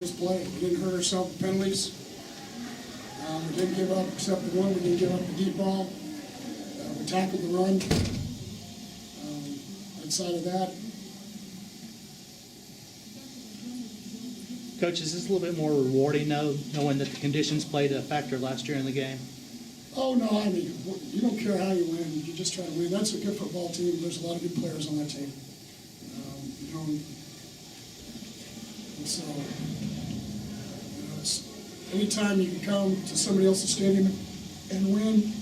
This play, we didn't hurt ourselves with penalties. We didn't give up, except the one. We didn't give up the deep ball. We tackled the run. Outside of that, Coach, is this a little bit more rewarding now, knowing that the conditions played a factor last year in the game? oh no, I mean, you don't care how you win. You just try to win. That's a good football team. There's a lot of good players on that team. And so, it's, anytime you can come to somebody else's stadium and win,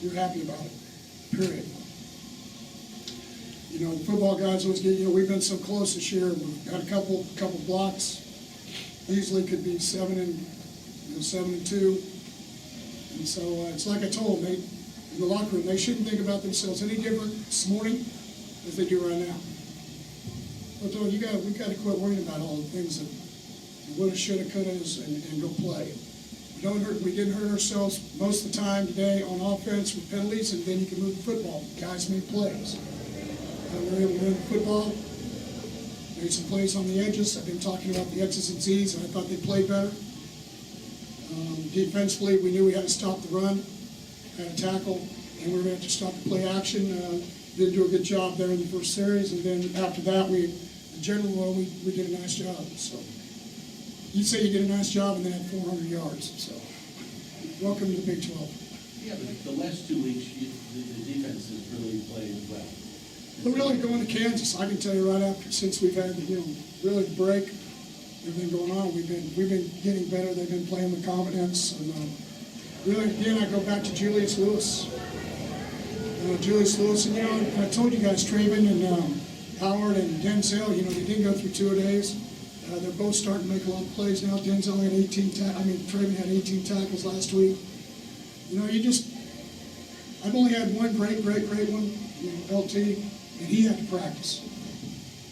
you're happy about it, period. The football guys always get, we've been so close this year. We've got a couple blocks. Easily could be 7-2. And so it's like I told them, in the locker room, they shouldn't think about themselves any different this morning as they do right now. But we've got to quit worrying about all the things that woulda, shoulda, coulda, and go play. We didn't hurt ourselves most of the time today on offense with penalties, and then you can move the football. Guys made plays. We were able to move the football. Made some plays on the edges. I've been talking about the X's and Z's, and I thought they played better. Defensively, we knew we had to stop the run, had to tackle, and we were going to have to stop the play action. Didn't do a good job there in the first series, and then after that, in general, we did a nice job. So you'd say you did a nice job and then had 400 yards. So welcome to the Big 12. Yeah, but the last 2 weeks, the defense has really played well. But really, going to Kansas, I can tell you right after, since we've had really the break, everything going on, we've been getting better. They've been playing with confidence, and really, again, I go back to Julius Lewis. Julius Lewis, and I told you guys, Traven and Howard and Denzel, they didn't go through 2 days. They're both starting to make a lot of plays now. Denzel had Traven had 18 tackles last week. I've only had one great one, LT, and he had to practice.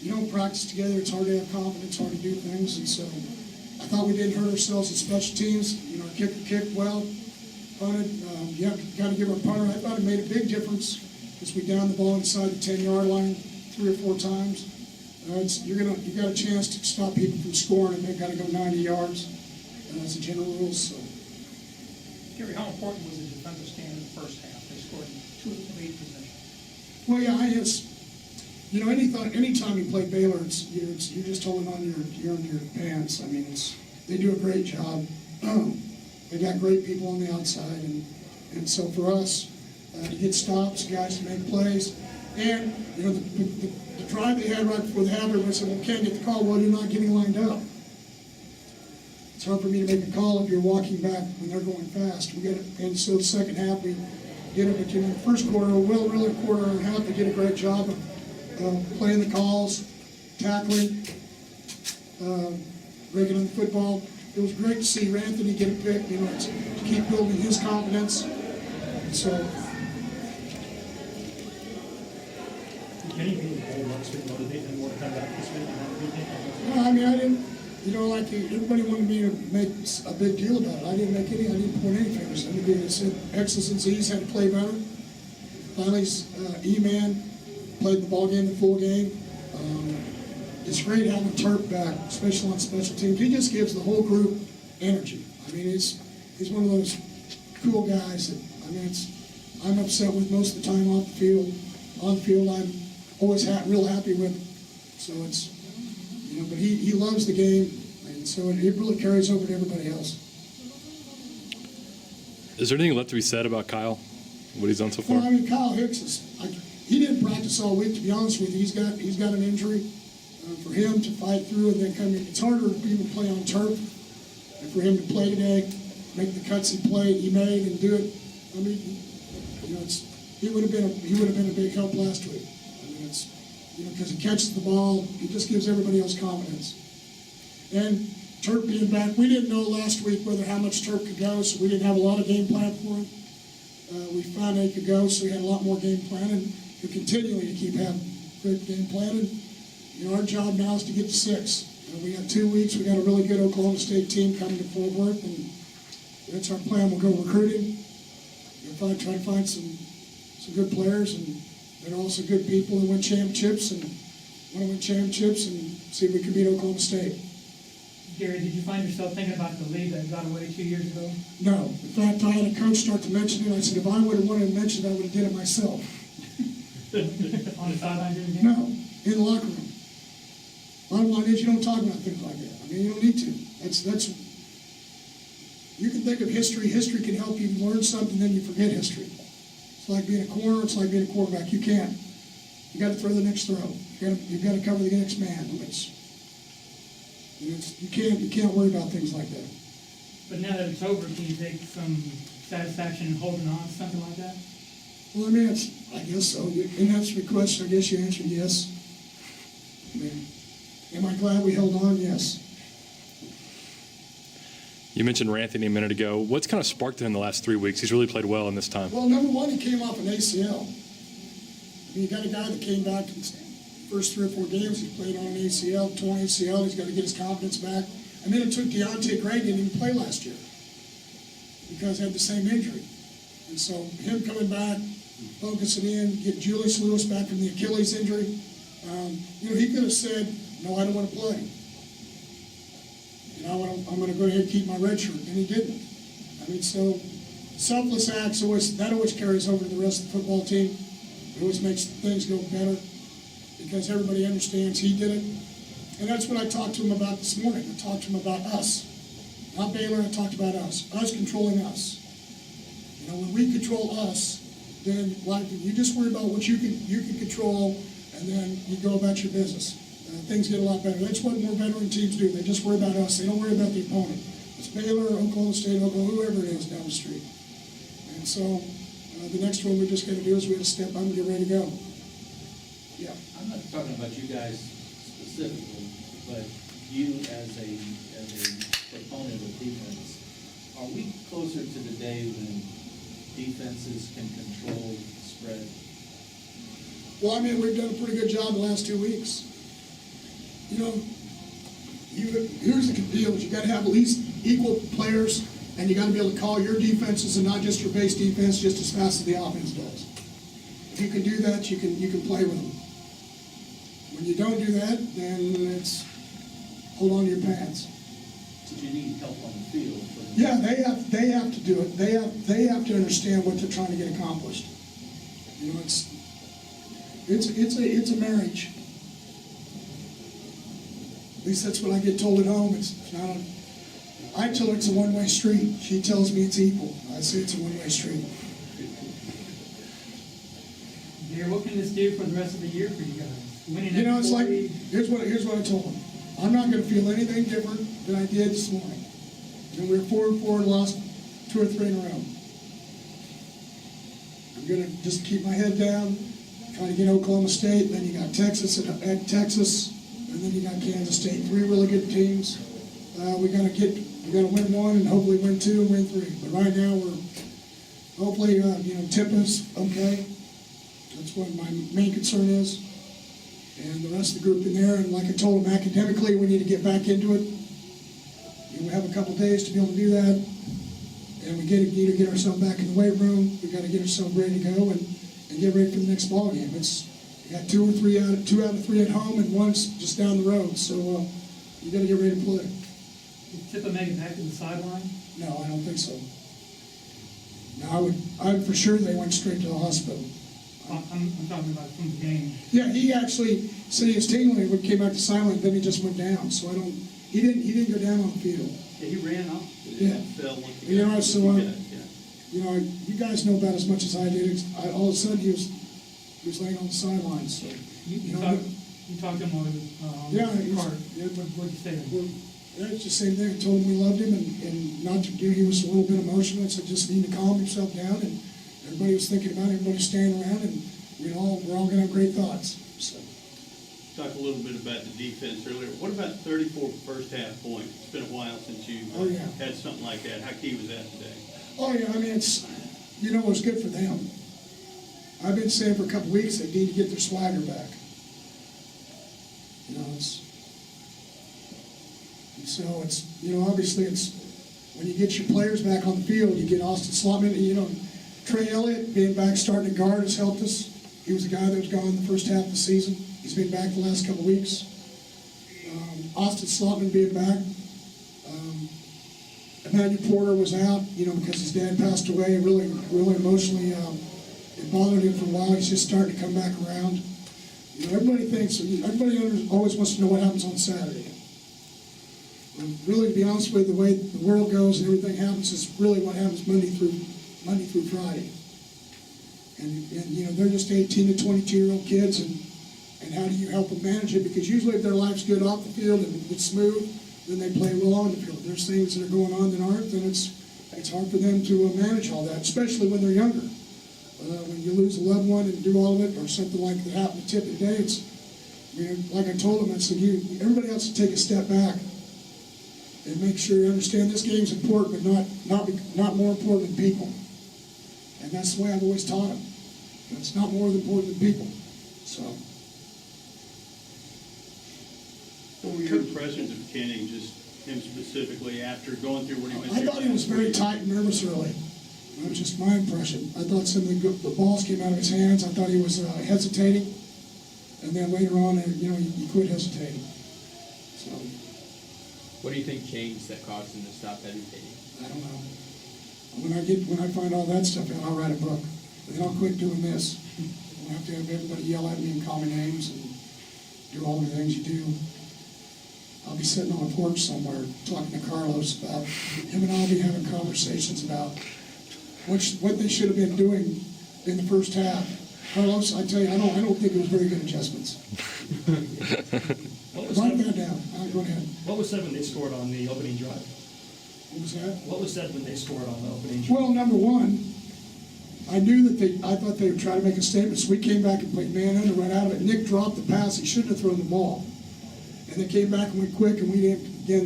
You don't practice together, it's hard to have confidence, hard to do things, and so I thought we didn't hurt ourselves in special teams. Our kicker kicked well, punted. You got to give our punter. I thought it made a big difference because we downed the ball inside the 10-yard line 3 or 4 times. You got a chance to stop people from scoring, and they've got to go 90 yards. That's the general rules. So. Gary, how important was the defensive stand in the first half? They scored 2 of 8 possessions. Well, yeah, anytime you play Baylor, you're just holding on your pants. I mean, they do a great job. They got great people on the outside, and so for us to get stops, guys to make plays, and the drive they had right before the half, everyone said, "Well, can't get the call." Well, you're not getting lined up. It's hard for me to make a call if you're walking back when they're going fast. And so the second half we did it, but in the first quarter, really a quarter and a half, they did a great job of playing the calls, tackling, breaking on the football. It was great to see Anthony get a pick, to keep building his confidence. So. Did any of you last week motivate them more to come back this week? No, I mean, I didn't, everybody wanted me to make a big deal about it. I didn't point any fingers. I said X's and Z's had to play better. Finally, E-Man played the ball game, the full game. It's great having Turp back, especially on special teams. He just gives the whole group energy. I mean, he's one of those cool guys that, I'm upset with most of the time off the field. On the field, I'm always real happy with him. So it's, but he loves the game, and so it really carries over to everybody else. Is there anything left to be said about Kyle, what he's done so far? Well, Kyle Hicks he didn't practice all week, to be honest with you. He's got an injury. For him to fight through and then come in, it's harder to even play on turf. And for him to play today, make the cuts he made, and do it. He would have been a big help last week. Because he catches the ball, he just gives everybody else confidence. And Turk being back, we didn't know last week how much Turk could go, so we didn't have a lot of game plan for him. We found he could go, so we had a lot more game plan, and we're continuing to keep having good game plan. And our job now is to get to 6. We got 2 weeks. We got a really good Oklahoma State team coming to Fort Worth, and that's our plan. We'll go recruiting. Try to find some good players, and they're also good people who win championships, and want to win championships, and see if we can beat Oklahoma State. Gary, did you find yourself thinking about the league that got away 2 years ago? No. In fact, I had a coach start to mention it. I said, if I would have wanted to mention it, I would have did it myself. On the sideline during the game? No, in the locker room. Bottom line is, you don't talk about things like that. I mean, you don't need to. That's. You can think of history. History can help you learn something, then you forget history. It's like being a corner. It's like being a quarterback. You can't. You got to throw the next throw. You've got to cover the next man. You can't worry about things like that. But now that it's over, can you take some satisfaction in holding on to something like that? Well, I mean, I guess so. In answer to the question, I guess you answered yes. I mean, am I glad we held on? Yes. You mentioned Ranthony a minute ago. What's kind of sparked it in the last 3 weeks? He's really played well in this time. Well, number one, he came off an ACL. I mean, you got a guy that came back in the first 3 or 4 games. He played on an ACL, torn ACL. He's got to get his confidence back. And then it took Deontay Gray, didn't even play last year because he had the same injury. And so him coming back, focusing in, get Julius Lewis back from the Achilles injury. He could have said, no, I don't want to play. I'm going to go ahead and keep my red shirt, and he didn't. I mean, so selfless acts always carries over to the rest of the football team. It always makes things go better because everybody understands he did it. And that's what I talked to him about this morning. I talked to him about us. Not Baylor, I talked about us. Us controlling us. When we control us, then you just worry about what you can control, and then you go about your business. Things get a lot better. That's what more veteran teams do. They just worry about us. They don't worry about the opponent. It's Baylor, Oklahoma State, Oklahoma, whoever it is down the street. And so the next one we're just going to do is we have to step up and get ready to go. Yeah. I'm not talking about you guys specifically, but you as a proponent of defense. Are we closer to the day when defenses can control the spread? Well, I mean, we've done a pretty good job the last 2 weeks. Here's the deal: is you got to have at least equal players, and you got to be able to call your defenses and not just your base defense just as fast as the offense does. If you can do that, you can play with them. When you don't do that, then it's hold on to your pants. Did you need help on the field? Yeah, they have to do it. They have to understand what they're trying to get accomplished. It's a marriage. At least that's what I get told at home. It's not. I tell her it's a one-way street. She tells me it's equal. I say it's a one-way street. Gary, what can this do for the rest of the year for you guys? Winning It's like here's what I told them. I'm not going to feel anything different than I did this morning. We were 4-4 and lost 2 or 3 in a row. I'm going to just keep my head down, try to get Oklahoma State. Then you got Texas at Texas, and then you got Kansas State. 3 really good teams. We got to win 1 and hopefully win 2 and win 3. But right now we're hopefully Tipa's okay. That's what my main concern is. And the rest of the group in there, and like I told them, academically, we need to get back into it. We have a couple days to be able to do that. And we need to get ourselves back in the weight room. We got to get ourselves ready to go and get ready for the next ball game. We got 2 out of 3 at home, and 1's just down the road. So you got to get ready to play. Did Tipa make it back to the sideline? No, I don't think so. No, I'm for sure they went straight to the hospital. I'm talking about from the game. Yeah, he actually said he was tingling when he came back to silent, then he just went down. So he didn't go down on the field. Yeah, he ran off. Yeah. Fell once You know, so yeah. you guys know about as much as I did. All of a sudden he was laying on the sidelines. So You talked to him on Yeah, the he's- card. yeah. What'd you say? yeah, it's the same thing. I told him we loved him and not to do. He was a little bit emotional. I said just need to calm himself down. And everybody was thinking about it. Everybody was standing around, and we're all going to have great thoughts. So. Talk a little bit about the defense earlier. What about 34 first half points? It's been a while since you had something like that. How key was that today? Oh yeah, I mean it was good for them. I've been saying for a couple weeks they need to get their swagger back. Obviously it's when you get your players back on the field, you get Austin Slotman, Trey Elliott being back starting to guard has helped us. He was a guy that was gone the first half of the season. He's been back the last couple weeks. Austin Slotman being back Emmanuel Porter was out, because his dad passed away, really, really emotionally, it bothered him for a while. He's just starting to come back around. Everybody always wants to know what happens on Saturday. And really, to be honest with you, the way the world goes and everything happens is really what happens Monday through Friday. And they're just 18 to 22-year-old kids, and how do you help them manage it? Because usually if their life's good off the field and it's smooth, then they play well on the field. If there's things that are going on that aren't, then it's hard for them to manage all that, especially when they're younger. When you lose a loved one and do all of it, or something like that happened to Tip today, like I told them, I said, everybody else to take a step back and make sure you understand this game's important, but not more important than people. And that's the way I've always taught them. It's not more important than people. So. What were your impressions of Kenny, just him specifically, after going through what he went through? I thought he was very tight and nervous early. That was just my impression. I thought some of the balls came out of his hands. I thought he was hesitating. And then later on, he quit hesitating. So. What do you think changed that caused him to stop hesitating? I don't know. When I find all that stuff out, I'll write a book. Then I'll quit doing this. I'll have to have everybody yell at me and call me names and do all the things you do. I'll be sitting on a porch somewhere talking to Carlos about, him and I'll be having conversations about what they should have been doing in the first half. Carlos, I tell you, I don't think it was very good adjustments. Write that down. Go ahead. What was said when they scored on the opening drive? What was that? What was said when they scored on the opening drive? Well, number one, I knew that I thought they would try to make a statement, so we came back and played man under right out of it. Nick dropped the pass; he shouldn't have thrown the ball. And they came back and went quick, and we didn't. Again,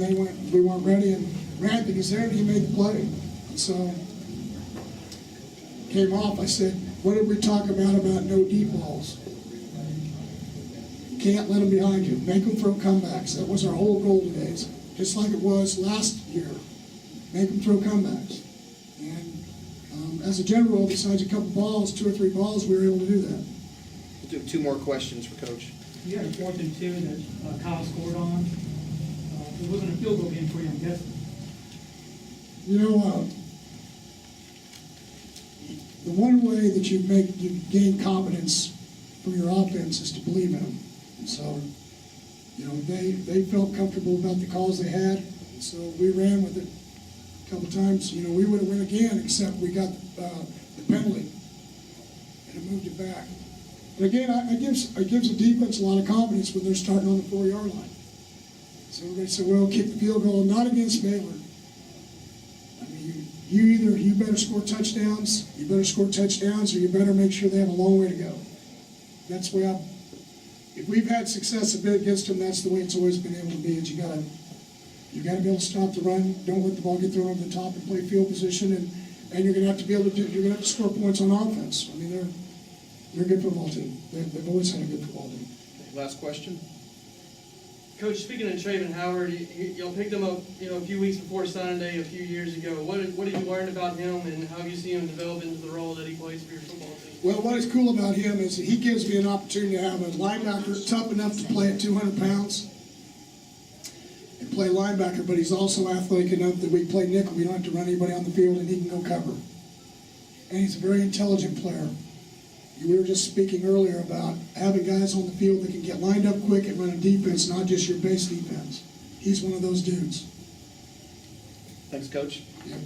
we weren't ready, and Rankin was there, and he made the play. And so came off. I said, "What did we talk about no deep balls? You can't let them behind you. Make them throw comebacks. That was our whole goal today, just like it was last year. Make them throw comebacks." And as a general, besides a couple balls, 2 or 3 balls, we were able to do that. We'll do 2 more questions for Coach. You had a 4th and 2 that Kyle scored on. It wasn't a field goal game for you, I'm guessing. The one way that you gain confidence from your offense is to believe in them. And so, they felt comfortable about the calls they had, so we ran with it. A couple times, we would have went again, except we got the penalty, and it moved it back. But again, it gives the defense a lot of confidence when they're starting on the 4-yard line. So everybody said, "Well, kick the field goal, not against Baylor." I mean, you better score touchdowns, or you better make sure they have a long way to go. That's the way if we've had success a bit against them, that's the way it's always been able to be. Is you got to be able to stop the run. Don't let the ball get thrown over the top and play field position, and you're going to have to be able to you're going to have to score points on offense. I mean, they're a good football team. They've always had a good football team. Last question. Coach, speaking of Traven Howard, y'all picked him up, a few weeks before signing day a few years ago. What did you learn about him, and how do you see him develop into the role that he plays for your football team? Well, what is cool about him is that he gives me an opportunity to have a linebacker tough enough to play at 200 pounds and play linebacker, but he's also athletic enough that we play nickel. We don't have to run anybody on the field, and he can go cover. And he's a very intelligent player. We were just speaking earlier about having guys on the field that can get lined up quick and run a defense, not just your base defense. He's one of those dudes. Thanks, Coach. Yeah.